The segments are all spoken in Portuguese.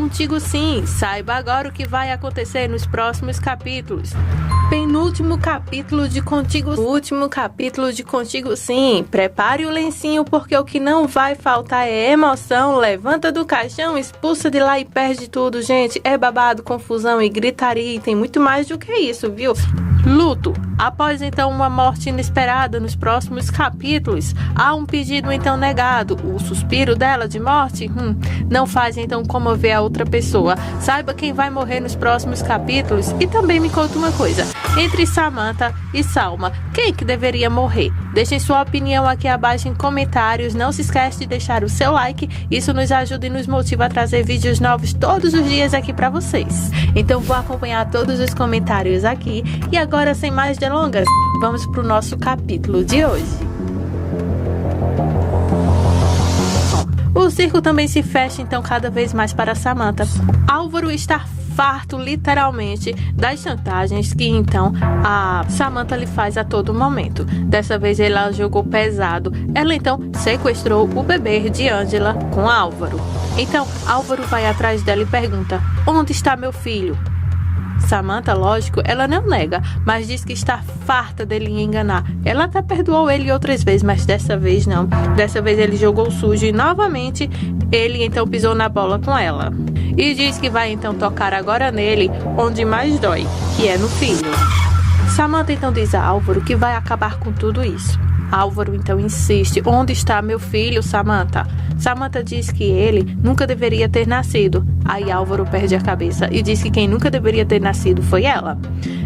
Contigo Sim. Saiba agora o que vai acontecer nos próximos capítulos. Penúltimo capítulo de Contigo, último capítulo de Contigo Sim. Prepare o lencinho porque o que não vai faltar é emoção. Levanta do caixão, expulsa de lá e perde tudo, gente. É babado, confusão e gritaria e tem muito mais do que isso, viu? Luto. Após então uma morte inesperada nos próximos capítulos, há um pedido então negado. O suspiro dela de morte não faz então comover a outra pessoa. Saiba quem vai morrer nos próximos capítulos e também me conta uma coisa. Entre Samantha e Salma, quem que deveria morrer? Deixem sua opinião aqui abaixo em comentários. Não se esquece de deixar o seu like. Isso nos ajuda e nos motiva a trazer vídeos novos todos os dias aqui para vocês. Então vou acompanhar todos os comentários aqui. E agora, sem mais delongas, vamos para o nosso capítulo de hoje. O circo também se fecha então cada vez mais para Samantha. Álvaro está farto, literalmente, das chantagens que então a Samantha lhe faz a todo momento. Dessa vez ela jogou pesado. Ela então sequestrou o bebê de Ângela com Álvaro. Então Álvaro vai atrás dela e pergunta: onde está meu filho? Samantha, lógico, ela não nega, mas diz que está farta dele enganar. Ela até perdoou ele outras vezes, mas dessa vez não. Dessa vez ele jogou sujo e novamente ele então pisou na bola com ela. E diz que vai então tocar agora nele, onde mais dói, que é no filho. Samantha então diz a Álvaro que vai acabar com tudo isso. Álvaro então insiste: onde está meu filho, Samantha? Samantha diz que ele nunca deveria ter nascido. Aí Álvaro perde a cabeça e diz que quem nunca deveria ter nascido foi ela.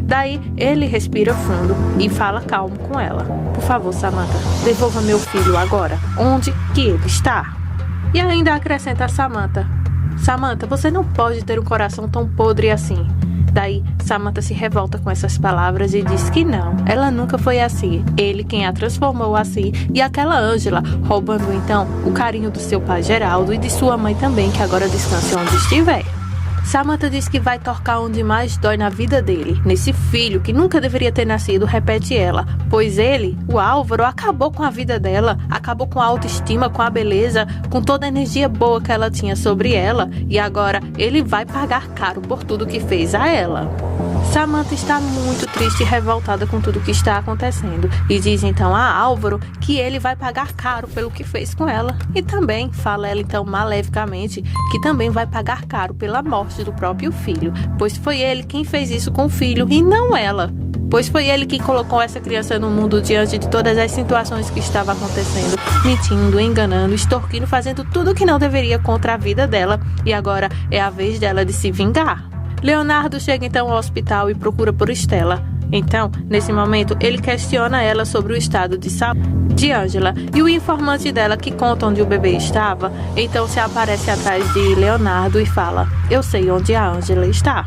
Daí ele respira fundo e fala calmo com ela: por favor, Samantha, devolva meu filho agora. Onde que ele está? E ainda acrescenta a Samantha: Samantha, você não pode ter um coração tão podre assim. Daí, Samantha se revolta com essas palavras e diz que não, ela nunca foi assim. Ele quem a transformou assim, e aquela Ângela, roubando então o carinho do seu pai Geraldo e de sua mãe também, que agora descansa onde estiver. Samantha diz que vai tocar onde mais dói na vida dele, nesse filho que nunca deveria ter nascido, repete ela, pois ele, o Álvaro, acabou com a vida dela, acabou com a autoestima, com a beleza, com toda a energia boa que ela tinha sobre ela, e agora ele vai pagar caro por tudo que fez a ela. Samantha está muito triste e revoltada com tudo que está acontecendo e diz então a Álvaro que ele vai pagar caro pelo que fez com ela. E também fala ela então maleficamente que também vai pagar caro pela morte do próprio filho, pois foi ele quem fez isso com o filho e não ela. Pois foi ele quem colocou essa criança no mundo diante de todas as situações que estavam acontecendo, mentindo, enganando, extorquindo, fazendo tudo o que não deveria contra a vida dela. E agora é a vez dela de se vingar. Leonardo chega então ao hospital e procura por Estela. Então, nesse momento, ele questiona ela sobre o estado de saúde de Ângela. E o informante dela, que conta onde o bebê estava, então se aparece atrás de Leonardo e fala: eu sei onde a Ângela está.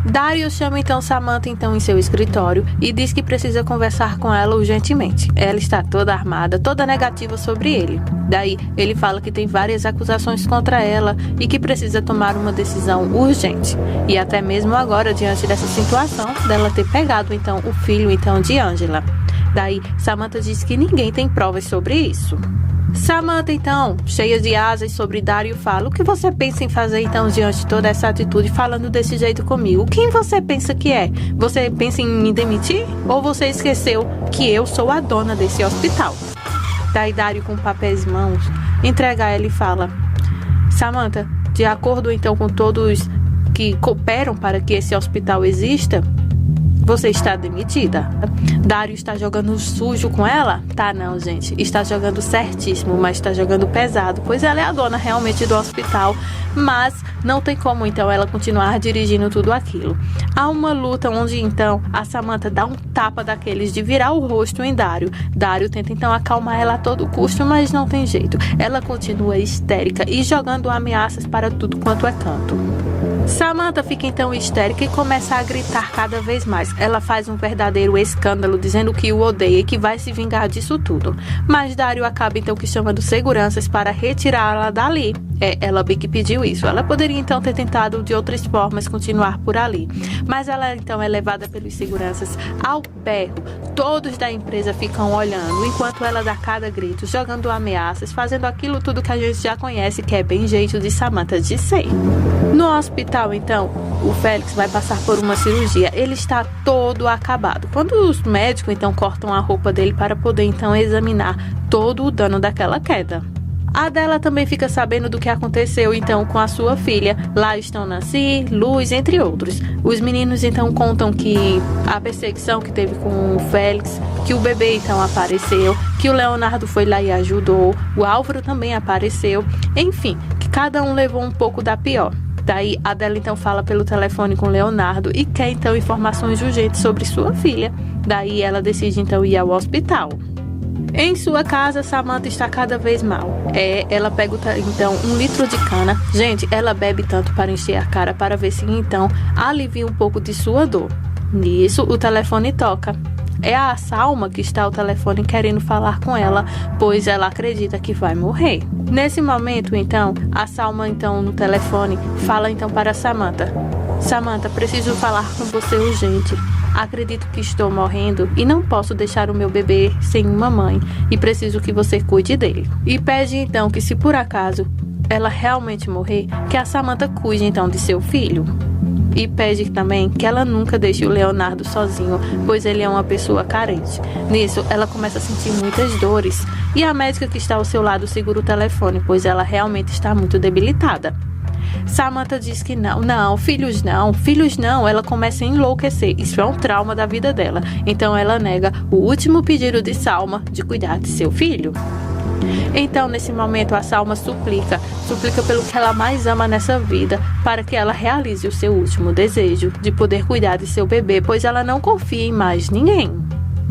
Dario chama então Samantha em seu escritório e diz que precisa conversar com ela urgentemente. Ela está toda armada, toda negativa sobre ele. Daí ele fala que tem várias acusações contra ela e que precisa tomar uma decisão urgente. E até mesmo agora, diante dessa situação dela ter pegado então o filho de Ângela. Daí Samantha diz que ninguém tem provas sobre isso. Samantha então, cheia de asas sobre Dario, fala: o que você pensa em fazer então diante de toda essa atitude, falando desse jeito comigo? Quem você pensa que é? Você pensa em me demitir? Ou você esqueceu que eu sou a dona desse hospital? Daí Dario, com papéis em mãos, entrega a ela e fala: Samantha, de acordo então com todos que cooperam para que esse hospital exista, você está demitida. Dario está jogando sujo com ela? Tá não, gente. Está jogando certíssimo, mas está jogando pesado, pois ela é a dona realmente do hospital, mas não tem como então ela continuar dirigindo tudo aquilo. Há uma luta onde então a Samantha dá um tapa daqueles de virar o rosto em Dario. Dario tenta então acalmar ela a todo custo, mas não tem jeito. Ela continua histérica e jogando ameaças para tudo quanto é canto. Samantha fica então histérica e começa a gritar cada vez mais. Ela faz um verdadeiro escândalo dizendo que o odeia e que vai se vingar disso tudo. Mas Dario acaba então que chamando seguranças para retirá-la dali. Ela bem que pediu isso. Ela poderia então ter tentado de outras formas continuar por ali. Mas ela então é levada pelos seguranças ao berro. Todos da empresa ficam olhando, enquanto ela dá cada grito, jogando ameaças, fazendo aquilo tudo que a gente já conhece, que é bem jeito de Samantha de ser. No hospital, então, o Félix vai passar por uma cirurgia. Ele está todo acabado. Quando os médicos, então, cortam a roupa dele para poder, então, examinar todo o dano daquela queda. A Adela também fica sabendo do que aconteceu, então, com a sua filha. Lá estão Nancy, Luz, entre outros. Os meninos, então, contam que a perseguição que teve com o Félix, que o bebê, então, apareceu, que o Leonardo foi lá e ajudou, o Álvaro também apareceu, enfim, que cada um levou um pouco da pior. Daí, a Adela, então, fala pelo telefone com o Leonardo e quer, então, informações urgentes sobre sua filha. Daí, ela decide, então, ir ao hospital. Em sua casa, Samantha está cada vez mal. Ela pega, então, 1 litro de cana. Gente, ela bebe tanto para encher a cara para ver se, então, alivia um pouco de sua dor. Nisso, o telefone toca. É a Salma que está ao telefone querendo falar com ela, pois ela acredita que vai morrer. Nesse momento, então, a Salma, então, no telefone, fala, então, para Samantha. Samantha, preciso falar com você urgente. Acredito que estou morrendo e não posso deixar o meu bebê sem uma mãe e preciso que você cuide dele. E pede então que, se por acaso ela realmente morrer, que a Samantha cuide então de seu filho. E pede também que ela nunca deixe o Leonardo sozinho, pois ele é uma pessoa carente. Nisso, ela começa a sentir muitas dores e a médica que está ao seu lado segura o telefone, pois ela realmente está muito debilitada. Samantha diz que filhos não, ela começa a enlouquecer, isso é um trauma da vida dela, então ela nega o último pedido de Salma de cuidar de seu filho. Então, nesse momento, a Salma suplica pelo que ela mais ama nessa vida, para que ela realize o seu último desejo, de poder cuidar de seu bebê, pois ela não confia em mais ninguém.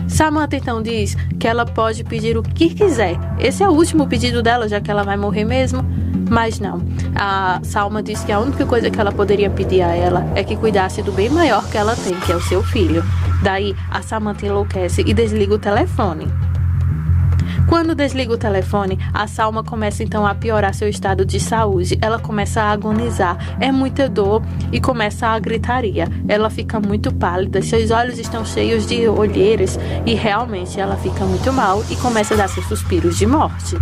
Samantha então diz que ela pode pedir o que quiser, esse é o último pedido dela, já que ela vai morrer mesmo. Mas não, a Salma diz que a única coisa que ela poderia pedir a ela é que cuidasse do bem maior que ela tem, que é o seu filho. Daí, a Samantha enlouquece e desliga o telefone. Quando desliga o telefone, a Salma começa então a piorar seu estado de saúde. Ela começa a agonizar, é muita dor e começa a gritaria. Ela fica muito pálida, seus olhos estão cheios de olheiras e realmente ela fica muito mal e começa a dar seus suspiros de morte.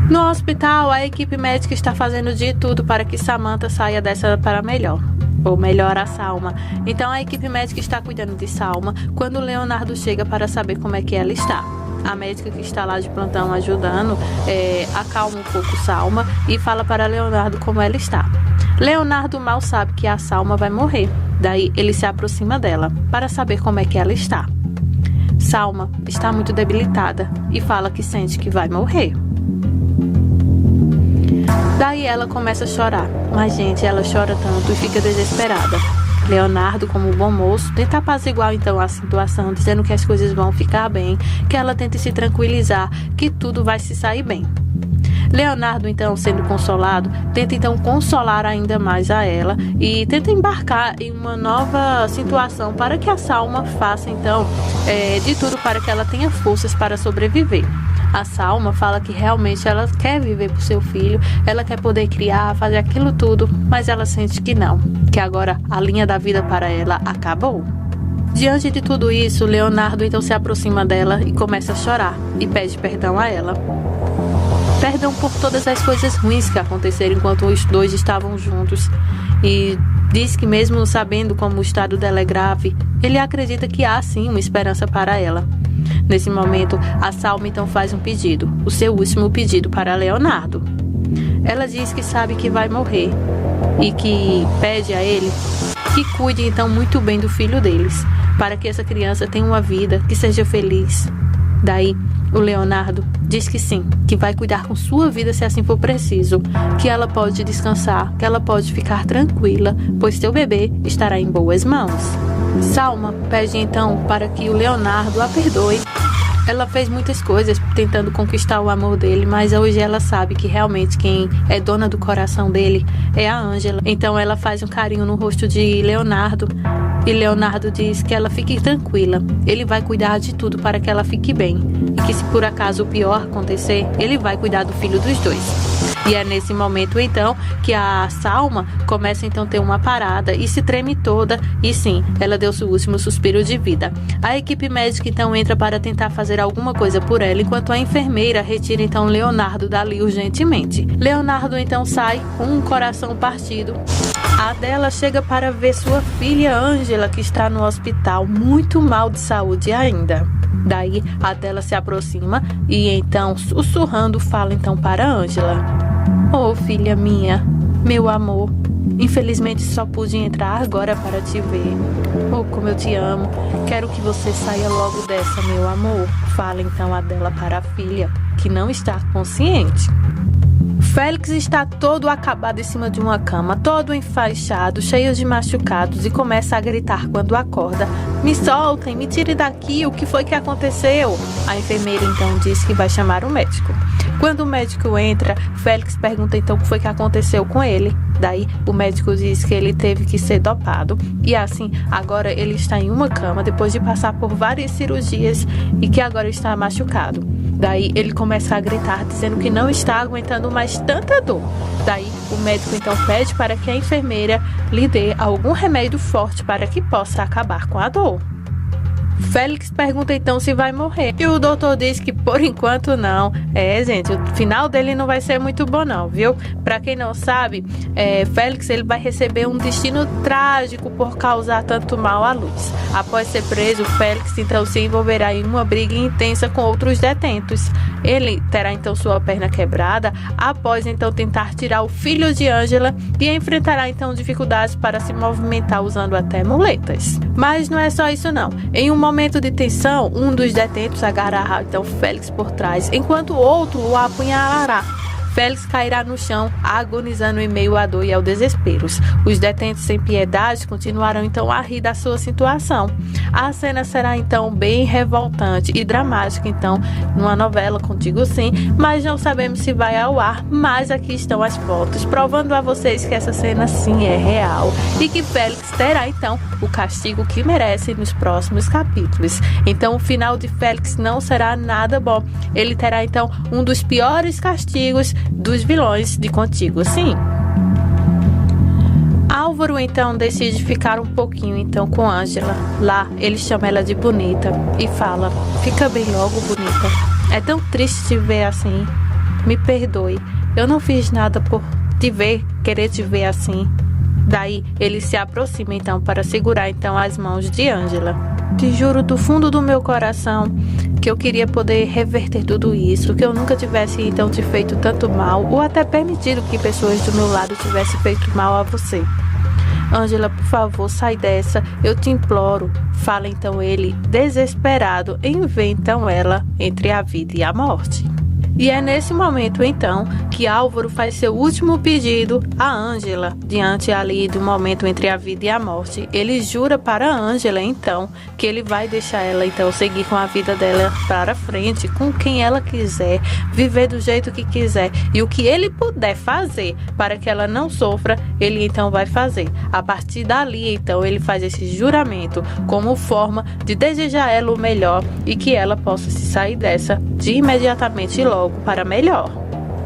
No hospital, a equipe médica está fazendo de tudo para que Samantha saia dessa para melhor. Ou melhor, a Salma. Então, a equipe médica está cuidando de Salma quando o Leonardo chega para saber como é que ela está. A médica que está lá de plantão ajudando acalma um pouco Salma e fala para Leonardo como ela está. Leonardo mal sabe que a Salma vai morrer. Daí, ele se aproxima dela para saber como é que ela está. Salma está muito debilitada e fala que sente que vai morrer. Daí ela começa a chorar, mas gente, ela chora tanto e fica desesperada. Leonardo, como bom moço, tenta apaziguar então a situação, dizendo que as coisas vão ficar bem, que ela tente se tranquilizar, que tudo vai se sair bem. Leonardo, então, sendo consolado, tenta então consolar ainda mais a ela e tenta embarcar em uma nova situação para que a Salma faça então de tudo para que ela tenha forças para sobreviver. A Salma fala que realmente ela quer viver por seu filho, ela quer poder criar, fazer aquilo tudo, mas ela sente que não, que agora a linha da vida para ela acabou. Diante de tudo isso, Leonardo então se aproxima dela e começa a chorar e pede perdão a ela. Perdão por todas as coisas ruins que aconteceram enquanto os dois estavam juntos. E diz que mesmo sabendo como o estado dela é grave, ele acredita que há sim uma esperança para ela. Nesse momento, a Salma então faz um pedido, o seu último pedido para Leonardo. Ela diz que sabe que vai morrer e que pede a ele que cuide então muito bem do filho deles, para que essa criança tenha uma vida que seja feliz. Daí, o Leonardo diz que sim, que vai cuidar com sua vida se assim for preciso, que ela pode descansar, que ela pode ficar tranquila, pois seu bebê estará em boas mãos. Salma pede então para que o Leonardo a perdoe. Ela fez muitas coisas tentando conquistar o amor dele, mas hoje ela sabe que realmente quem é dona do coração dele é a Ângela. Então ela faz um carinho no rosto de Leonardo e Leonardo diz que ela fique tranquila. Ele vai cuidar de tudo para que ela fique bem e que se por acaso o pior acontecer, ele vai cuidar do filho dos dois. E é nesse momento então que a Salma começa então a ter uma parada e se treme toda, e sim, ela deu seu último suspiro de vida. A equipe médica então entra para tentar fazer alguma coisa por ela, enquanto a enfermeira retira então Leonardo dali urgentemente. Leonardo então sai com um coração partido. A Adela chega para ver sua filha Ângela, que está no hospital, muito mal de saúde ainda. Daí a Adela se aproxima e então, sussurrando, fala então para Ângela: "Oh, filha minha, meu amor, infelizmente só pude entrar agora para te ver. Oh, como eu te amo, quero que você saia logo dessa, meu amor", fala então a Adela para a filha, que não está consciente. Félix está todo acabado em cima de uma cama, todo enfaixado, cheio de machucados, e começa a gritar quando acorda: "Me soltem, me tirem daqui, o que foi que aconteceu?" A enfermeira então diz que vai chamar o médico. Quando o médico entra, Félix pergunta então o que foi que aconteceu com ele. Daí o médico diz que ele teve que ser dopado, e assim, agora ele está em uma cama depois de passar por várias cirurgias e que agora está machucado. Daí ele começa a gritar, dizendo que não está aguentando mais tanta dor. Daí o médico então pede para que a enfermeira lhe dê algum remédio forte para que possa acabar com a dor. Félix pergunta então se vai morrer, e o doutor diz que por enquanto não. Gente, o final dele não vai ser muito bom não, viu? Pra quem não sabe, Félix ele vai receber um destino trágico por causar tanto mal à luz. Após ser preso, Félix então se envolverá em uma briga intensa com outros detentos. Ele terá então sua perna quebrada após então tentar tirar o filho de Ângela, e enfrentará então dificuldades para se movimentar usando até muletas. Mas não é só isso não. Em um momento de tensão, um dos detentos agarrará então Félix por trás, enquanto o outro o apunhalará. Félix cairá no chão, agonizando em meio à dor e ao desespero. Os detentos sem piedade continuarão então a rir da sua situação. A cena será então bem revoltante e dramática, então, numa novela Contigo Sim, mas não sabemos se vai ao ar, mas aqui estão as fotos, provando a vocês que essa cena sim é real e que Félix terá então o castigo que merece nos próximos capítulos. Então o final de Félix não será nada bom. Ele terá então um dos piores castigos dos vilões de Contigo Sim. Álvaro então decide ficar um pouquinho então com Ângela. Lá ele chama ela de bonita e fala: "Fica bem logo, bonita. É tão triste te ver assim. Me perdoe, eu não fiz nada por te ver, querer te ver assim." Daí ele se aproxima então para segurar então as mãos de Ângela. "Te juro do fundo do meu coração que eu queria poder reverter tudo isso, que eu nunca tivesse então te feito tanto mal, ou até permitido que pessoas do meu lado tivessem feito mal a você. Ângela, por favor, sai dessa, eu te imploro", fala então ele, desesperado em ver então ela entre a vida e a morte. E é nesse momento então que Álvaro faz seu último pedido a Ângela. Diante ali do momento entre a vida e a morte, ele jura para Ângela então que ele vai deixar ela então seguir com a vida dela para frente, com quem ela quiser, viver do jeito que quiser, e o que ele puder fazer para que ela não sofra, ele então vai fazer. A partir dali então ele faz esse juramento como forma de desejar ela o melhor e que ela possa se sair dessa de imediatamente logo para melhor.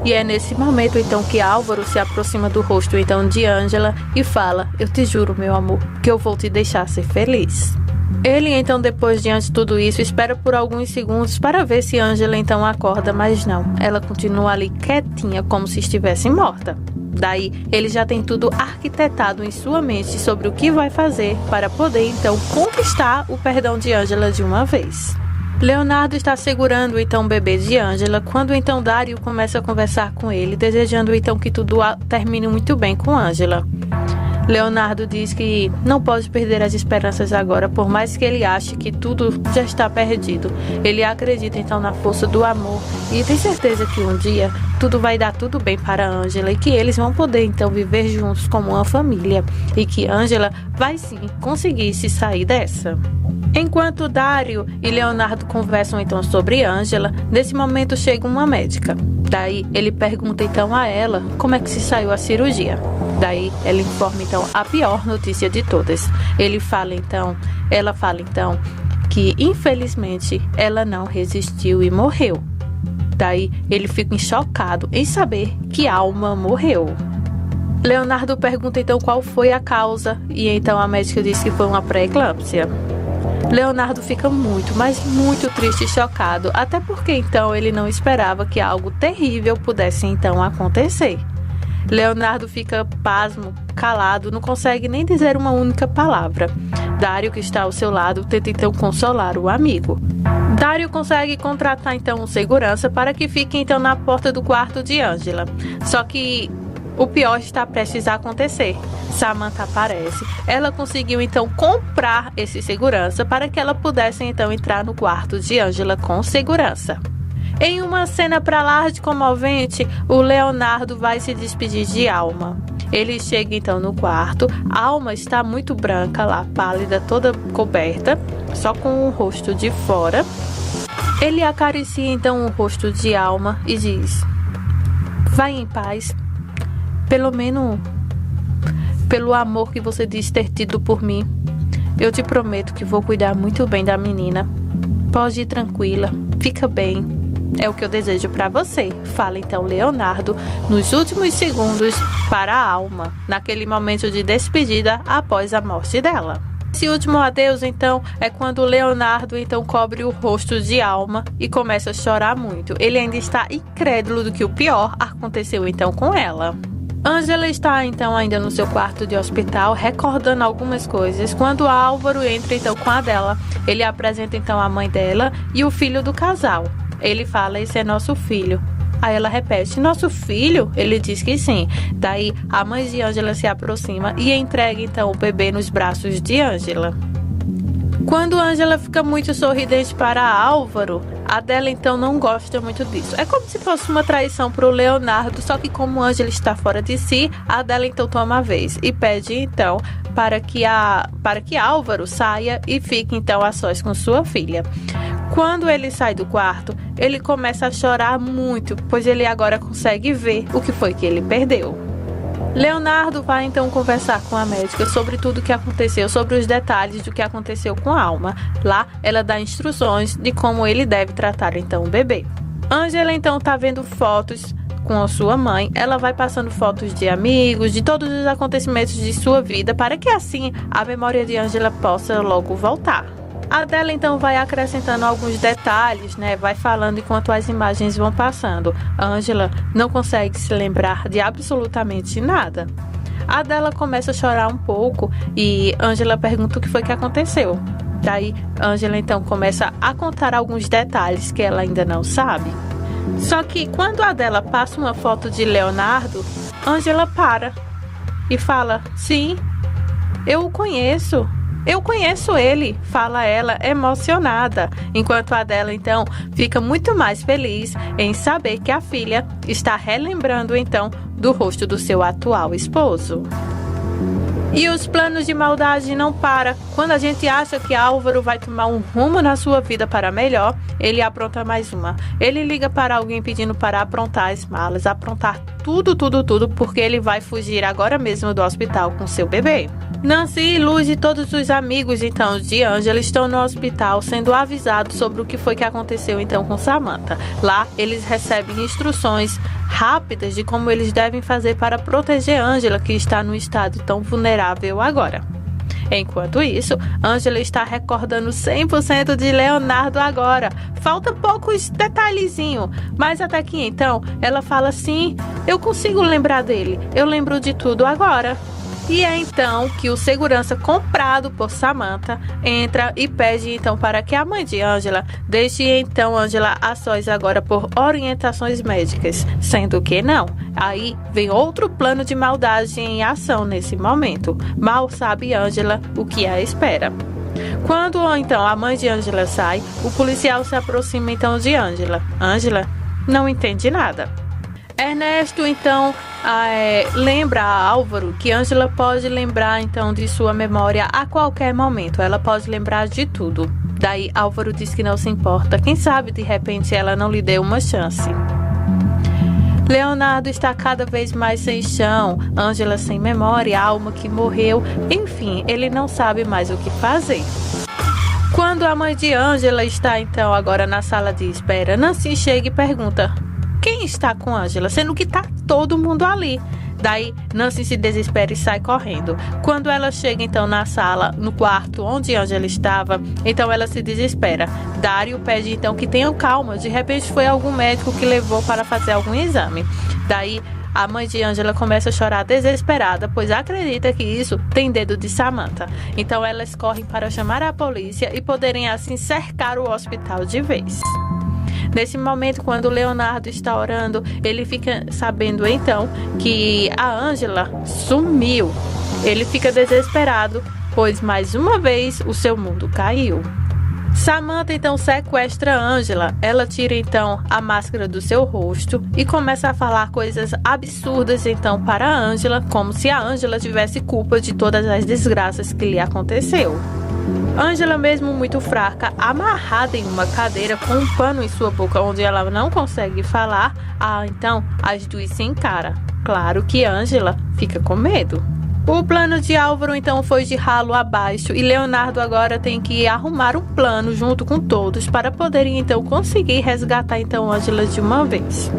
E é nesse momento então que Álvaro se aproxima do rosto então de Ângela e fala: "Eu te juro, meu amor, que eu vou te deixar ser feliz." Ele então, depois diante de tudo isso, espera por alguns segundos para ver se Ângela então acorda, mas não, ela continua ali quietinha como se estivesse morta. Daí ele já tem tudo arquitetado em sua mente sobre o que vai fazer para poder então conquistar o perdão de Ângela de uma vez. Leonardo está segurando então o bebê de Ângela quando então Dário começa a conversar com ele, desejando então que tudo termine muito bem com Ângela. Leonardo diz que não pode perder as esperanças agora, por mais que ele ache que tudo já está perdido. Ele acredita então na força do amor e tem certeza que um dia tudo vai dar tudo bem para Ângela e que eles vão poder então viver juntos como uma família e que Ângela vai sim conseguir se sair dessa. Enquanto Dário e Leonardo conversam então sobre Ângela, nesse momento chega uma médica. Daí ele pergunta então a ela como é que se saiu a cirurgia. Daí ela informa então a pior notícia de todas. Ela fala então que infelizmente ela não resistiu e morreu. Daí ele fica chocado em saber que Alma morreu. Leonardo pergunta então qual foi a causa e então a médica diz que foi uma pré-eclâmpsia. Leonardo fica muito, mas muito triste e chocado, até porque então ele não esperava que algo terrível pudesse então acontecer. Leonardo fica pasmo, calado, não consegue nem dizer uma única palavra. Dário, que está ao seu lado, tenta então consolar o amigo. Dário consegue contratar então um segurança para que fique então na porta do quarto de Ângela. Só que o pior está prestes a acontecer. Samantha aparece. Ela conseguiu então comprar esse segurança para que ela pudesse então entrar no quarto de Ângela com segurança. Em uma cena para lá de comovente, o Leonardo vai se despedir de Alma. Ele chega então no quarto. Alma está muito branca lá, pálida, toda coberta, só com o rosto de fora. Ele acaricia então o rosto de Alma e diz: "Vai em paz. Pelo menos pelo amor que você diz ter tido por mim. Eu te prometo que vou cuidar muito bem da menina. Pode ir tranquila, fica bem. É o que eu desejo para você", fala então Leonardo nos últimos segundos para a Alma, naquele momento de despedida após a morte dela. Esse último adeus então é quando Leonardo então cobre o rosto de Alma e começa a chorar muito. Ele ainda está incrédulo do que o pior aconteceu então com ela. Ângela está então ainda no seu quarto de hospital, recordando algumas coisas, quando Álvaro entra então com a dela. Ele apresenta então a mãe dela e o filho do casal. Ele fala: "Esse é nosso filho". Aí ela repete: "Nosso filho?" Ele diz que sim. Daí a mãe de Ângela se aproxima e entrega então o bebê nos braços de Ângela. Quando Ângela fica muito sorridente para Álvaro, a dela então não gosta muito disso. É como se fosse uma traição para o Leonardo, só que como Ângela está fora de si, a dela então toma a vez e pede então para que Álvaro saia e fique então a sós com sua filha. Quando ele sai do quarto, ele começa a chorar muito, pois ele agora consegue ver o que foi que ele perdeu. Leonardo vai então conversar com a médica sobre tudo o que aconteceu, sobre os detalhes do que aconteceu com a Alma. Lá, ela dá instruções de como ele deve tratar então o bebê. Ângela então está vendo fotos com a sua mãe. Ela vai passando fotos de amigos, de todos os acontecimentos de sua vida, para que assim a memória de Ângela possa logo voltar. A dela então vai acrescentando alguns detalhes, né? Vai falando enquanto as imagens vão passando. Ângela não consegue se lembrar de absolutamente nada. A dela começa a chorar um pouco e Ângela pergunta o que foi que aconteceu. Daí Ângela então começa a contar alguns detalhes que ela ainda não sabe. Só que quando a dela passa uma foto de Leonardo, Ângela para e fala: "Sim, eu o conheço. Eu conheço ele", fala ela emocionada, enquanto a dela então fica muito mais feliz em saber que a filha está relembrando então do rosto do seu atual esposo. E os planos de maldade não param. Quando a gente acha que Álvaro vai tomar um rumo na sua vida para melhor, ele apronta mais uma. Ele liga para alguém pedindo para aprontar as malas, aprontar tudo, porque ele vai fugir agora mesmo do hospital com seu bebê. Nancy, Luz e todos os amigos então de Ângela estão no hospital sendo avisados sobre o que foi que aconteceu então com Samantha. Lá eles recebem instruções rápidas de como eles devem fazer para proteger Ângela, que está num estado tão vulnerável agora. Enquanto isso, Ângela está recordando 100% de Leonardo agora. Falta poucos detalhezinhos, mas até que então ela fala: "Sim, eu consigo lembrar dele. Eu lembro de tudo agora". E é então que o segurança comprado por Samantha entra e pede então para que a mãe de Ângela deixe então Ângela a sós agora por orientações médicas, sendo que não. Aí vem outro plano de maldade em ação nesse momento. Mal sabe Ângela o que a espera. Quando então a mãe de Ângela sai, o policial se aproxima então de Ângela. Ângela não entende nada. Ernesto então lembra a Álvaro que Ângela pode lembrar então de sua memória a qualquer momento. Ela pode lembrar de tudo. Daí Álvaro diz que não se importa. Quem sabe de repente ela não lhe deu uma chance. Leonardo está cada vez mais sem chão. Ângela sem memória, a Alma que morreu. Enfim, ele não sabe mais o que fazer. Quando a mãe de Ângela está então agora na sala de espera, Nancy chega e pergunta: quem está com Ângela? Sendo que tá todo mundo ali. Daí Nancy se desespera e sai correndo. Quando ela chega então na sala, no quarto onde Ângela estava, então ela se desespera. Dario pede então que tenham calma, de repente foi algum médico que levou para fazer algum exame. Daí a mãe de Ângela começa a chorar desesperada, pois acredita que isso tem dedo de Samantha. Então elas correm para chamar a polícia e poderem assim cercar o hospital de vez. Nesse momento, quando Leonardo está orando, ele fica sabendo então que a Ângela sumiu. Ele fica desesperado, pois mais uma vez o seu mundo caiu. Samantha então sequestra Ângela. Ela tira então a máscara do seu rosto e começa a falar coisas absurdas então para a Ângela, como se a Ângela tivesse culpa de todas as desgraças que lhe aconteceu. Ângela, mesmo muito fraca, amarrada em uma cadeira com um pano em sua boca onde ela não consegue falar, então as duas se encaram. Claro que Ângela fica com medo. O plano de Álvaro então foi de ralo abaixo e Leonardo agora tem que arrumar um plano junto com todos para poderem então conseguir resgatar então Ângela de uma vez.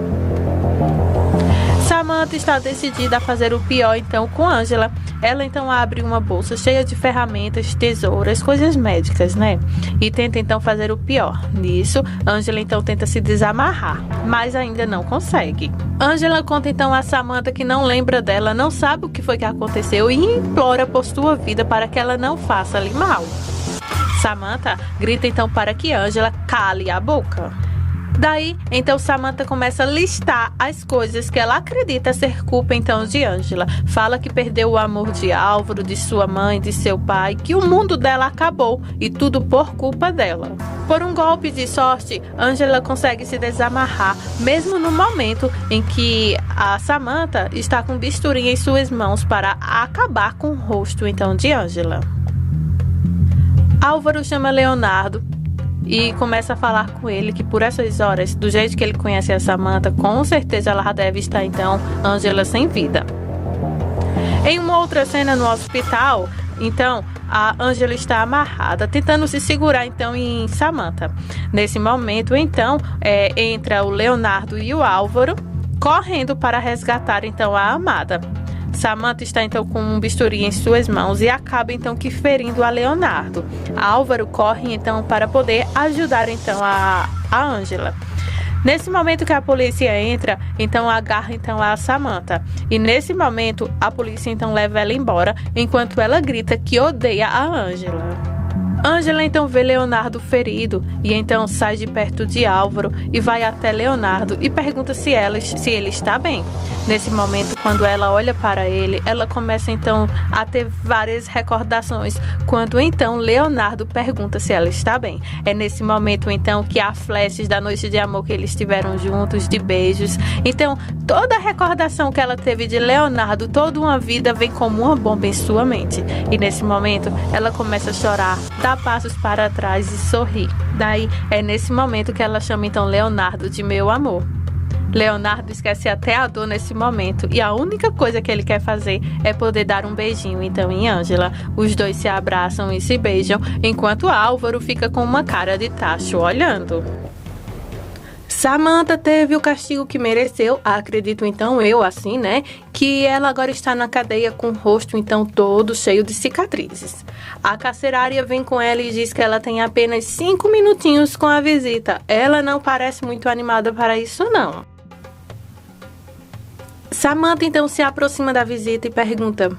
Samantha está decidida a fazer o pior então com Ângela. Ela então abre uma bolsa cheia de ferramentas, tesouras, coisas médicas, né? E tenta então fazer o pior. Nisso, Ângela então tenta se desamarrar, mas ainda não consegue. Ângela conta então a Samantha que não lembra dela, não sabe o que foi que aconteceu e implora por sua vida para que ela não faça-lhe mal. Samantha grita então para que Ângela cale a boca. Daí, então, Samantha começa a listar as coisas que ela acredita ser culpa, então, de Ângela. Fala que perdeu o amor de Álvaro, de sua mãe, de seu pai, que o mundo dela acabou e tudo por culpa dela. Por um golpe de sorte, Ângela consegue se desamarrar, mesmo no momento em que a Samantha está com bisturi em suas mãos para acabar com o rosto, então, de Ângela. Álvaro chama Leonardo e começa a falar com ele que por essas horas, do jeito que ele conhece a Samantha, com certeza ela deve estar então Ângela sem vida. Em uma outra cena no hospital, então a Ângela está amarrada, tentando se segurar então em Samantha. Nesse momento então entra o Leonardo e o Álvaro correndo para resgatar então a amada. Samantha está então com um bisturi em suas mãos e acaba então que ferindo a Leonardo. Álvaro corre então para poder ajudar então a Ângela. Nesse momento que a polícia entra, então agarra então a Samantha. E nesse momento a polícia então leva ela embora, enquanto ela grita que odeia a Ângela. Ângela então vê Leonardo ferido e então sai de perto de Álvaro e vai até Leonardo e pergunta se ele está bem. Nesse momento, quando ela olha para ele, ela começa então a ter várias recordações, quando então Leonardo pergunta se ela está bem. É nesse momento então que há flashes da noite de amor que eles tiveram juntos, de beijos. Então toda a recordação que ela teve de Leonardo, toda uma vida, vem como uma bomba em sua mente. E nesse momento ela começa a chorar, dá passos para trás e sorrir. Daí é nesse momento que ela chama então Leonardo de meu amor. Leonardo esquece até a dor nesse momento e a única coisa que ele quer fazer é poder dar um beijinho então em Ângela. Os dois se abraçam e se beijam, enquanto Álvaro fica com uma cara de tacho olhando. Samantha teve o castigo que mereceu, acredito então eu assim, né? Que ela agora está na cadeia com o rosto então todo cheio de cicatrizes. A carcerária vem com ela e diz que ela tem apenas 5 minutinhos com a visita. Ela não parece muito animada para isso não. Samantha então se aproxima da visita e pergunta: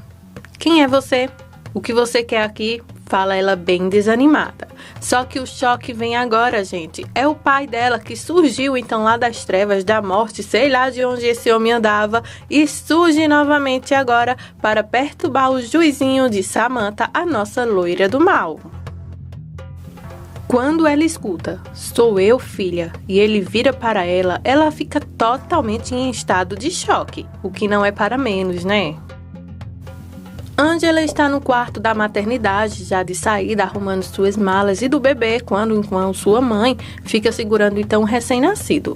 quem é você? O que você quer aqui? Fala ela bem desanimada. Só que o choque vem agora, gente. É o pai dela que surgiu então lá das trevas da morte, sei lá de onde esse homem andava, e surge novamente agora para perturbar o juizinho de Samantha, a nossa loira do mal. Quando ela escuta, sou eu, filha, e ele vira para ela, ela fica totalmente em estado de choque, o que não é para menos, né? Ângela está no quarto da maternidade, já de saída, arrumando suas malas e do bebê, quando sua mãe fica segurando então o recém-nascido.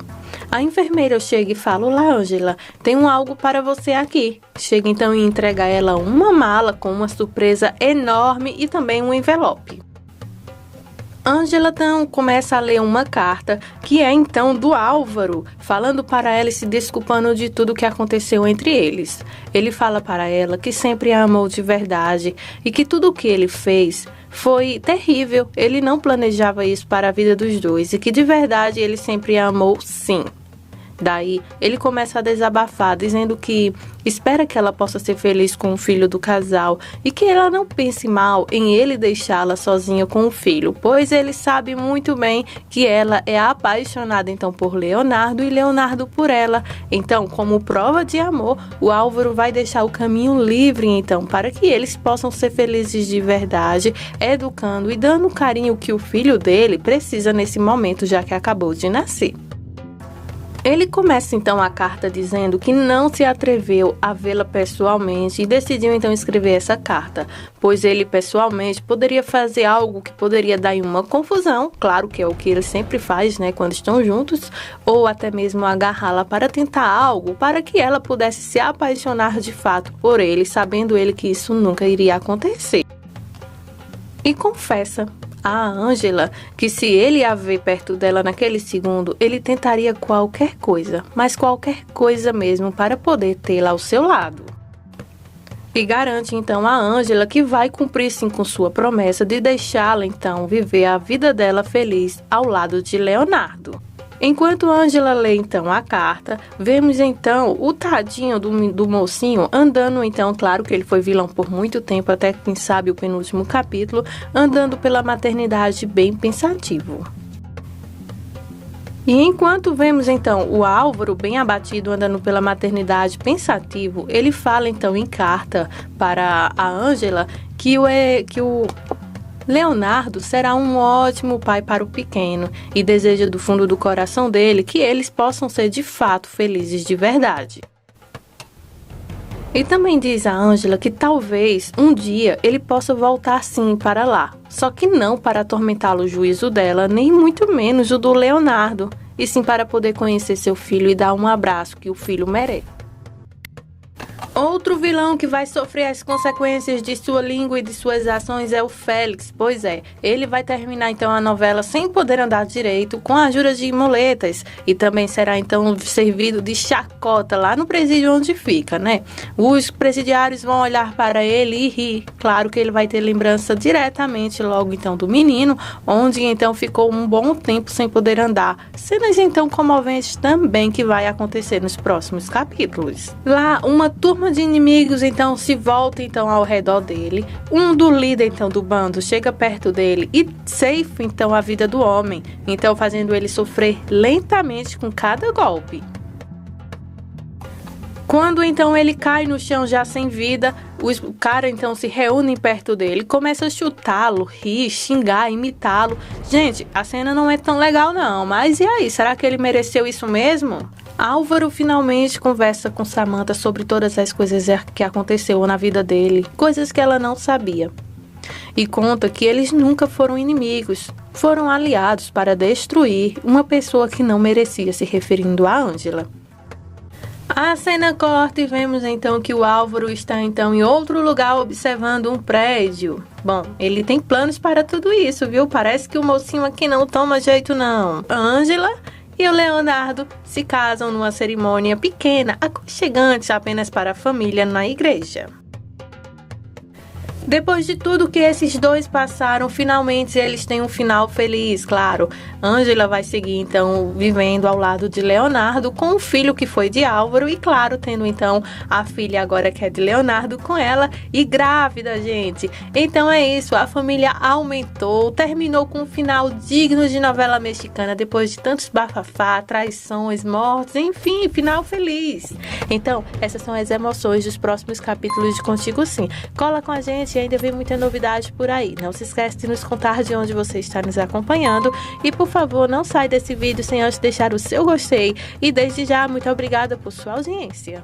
A enfermeira chega e fala: olá, Ângela, tenho algo para você aqui. Chega então e entrega a ela uma mala com uma surpresa enorme e também um envelope. Ângela então começa a ler uma carta, que é então do Álvaro, falando para ela e se desculpando de tudo que aconteceu entre eles. Ele fala para ela que sempre a amou de verdade e que tudo o que ele fez foi terrível. Ele não planejava isso para a vida dos dois e que de verdade ele sempre a amou sim. Daí, ele começa a desabafar, dizendo que espera que ela possa ser feliz com o filho do casal e que ela não pense mal em ele deixá-la sozinha com o filho, pois ele sabe muito bem que ela é apaixonada então por Leonardo e Leonardo por ela. Então, como prova de amor, o Álvaro vai deixar o caminho livre então para que eles possam ser felizes de verdade, educando e dando o carinho que o filho dele precisa nesse momento, já que acabou de nascer. Ele começa então a carta dizendo que não se atreveu a vê-la pessoalmente e decidiu então escrever essa carta, pois ele pessoalmente poderia fazer algo que poderia dar em uma confusão, claro que é o que ele sempre faz, né, quando estão juntos, ou até mesmo agarrá-la para tentar algo para que ela pudesse se apaixonar de fato por ele, sabendo ele que isso nunca iria acontecer. E confessa a Ângela que se ele a ver perto dela naquele segundo, ele tentaria qualquer coisa, mas qualquer coisa mesmo para poder tê-la ao seu lado. E garante então a Ângela que vai cumprir sim com sua promessa de deixá-la então viver a vida dela feliz ao lado de Leonardo. Enquanto Ângela lê então a carta, vemos então o tadinho do mocinho andando então, claro que ele foi vilão por muito tempo, até quem sabe o penúltimo capítulo, andando pela maternidade bem pensativo. E enquanto vemos então o Álvaro bem abatido andando pela maternidade pensativo, ele fala então em carta para a Ângela que o Leonardo será um ótimo pai para o pequeno e deseja do fundo do coração dele que eles possam ser de fato felizes de verdade. E também diz a Ângela que talvez um dia ele possa voltar sim para lá, só que não para atormentá-lo o juízo dela, nem muito menos o do Leonardo, e sim para poder conhecer seu filho e dar um abraço que o filho merece. Outro vilão que vai sofrer as consequências de sua língua e de suas ações é o Félix. Pois é, ele vai terminar então a novela sem poder andar direito, com a ajuda de muletas, e também será então servido de chacota lá no presídio onde fica, né? Os presidiários vão olhar para ele e rir. Claro que ele vai ter lembrança diretamente logo então do menino, onde então ficou um bom tempo sem poder andar. Cenas então comoventes também que vai acontecer nos próximos capítulos. Lá, uma turma de inimigos então se volta então ao redor dele. Um do líder então do bando chega perto dele e ceifa então a vida do homem, então fazendo ele sofrer lentamente com cada golpe. Quando então ele cai no chão já sem vida, os caras então se reúnem perto dele, começam a chutá-lo, rir, xingar, imitá-lo. Gente, a cena não é tão legal não, mas e aí, será que ele mereceu isso mesmo? Álvaro finalmente conversa com Samantha sobre todas as coisas que aconteceu na vida dele, coisas que ela não sabia. E conta que eles nunca foram inimigos, foram aliados para destruir uma pessoa que não merecia, se referindo a Ângela. A cena corta e vemos então que o Álvaro está então em outro lugar observando um prédio. Bom, ele tem planos para tudo isso, viu? Parece que o mocinho aqui não toma jeito não. Ângela e o Leonardo se casam numa cerimônia pequena, aconchegante apenas para a família na igreja. Depois de tudo que esses dois passaram, finalmente eles têm um final feliz, claro. Ângela vai seguir, então, vivendo ao lado de Leonardo com o filho que foi de Álvaro e, claro, tendo, então, a filha agora que é de Leonardo com ela e grávida, gente. Então é isso, a família aumentou, terminou com um final digno de novela mexicana, depois de tantos bafafá, traições, mortes, enfim, final feliz. Então, essas são as emoções dos próximos capítulos de Contigo Sim. Cola com a gente, ainda vem muita novidade por aí. Não se esquece de nos contar de onde você está nos acompanhando e, por favor, não sai desse vídeo sem antes deixar o seu gostei e desde já, muito obrigada por sua audiência.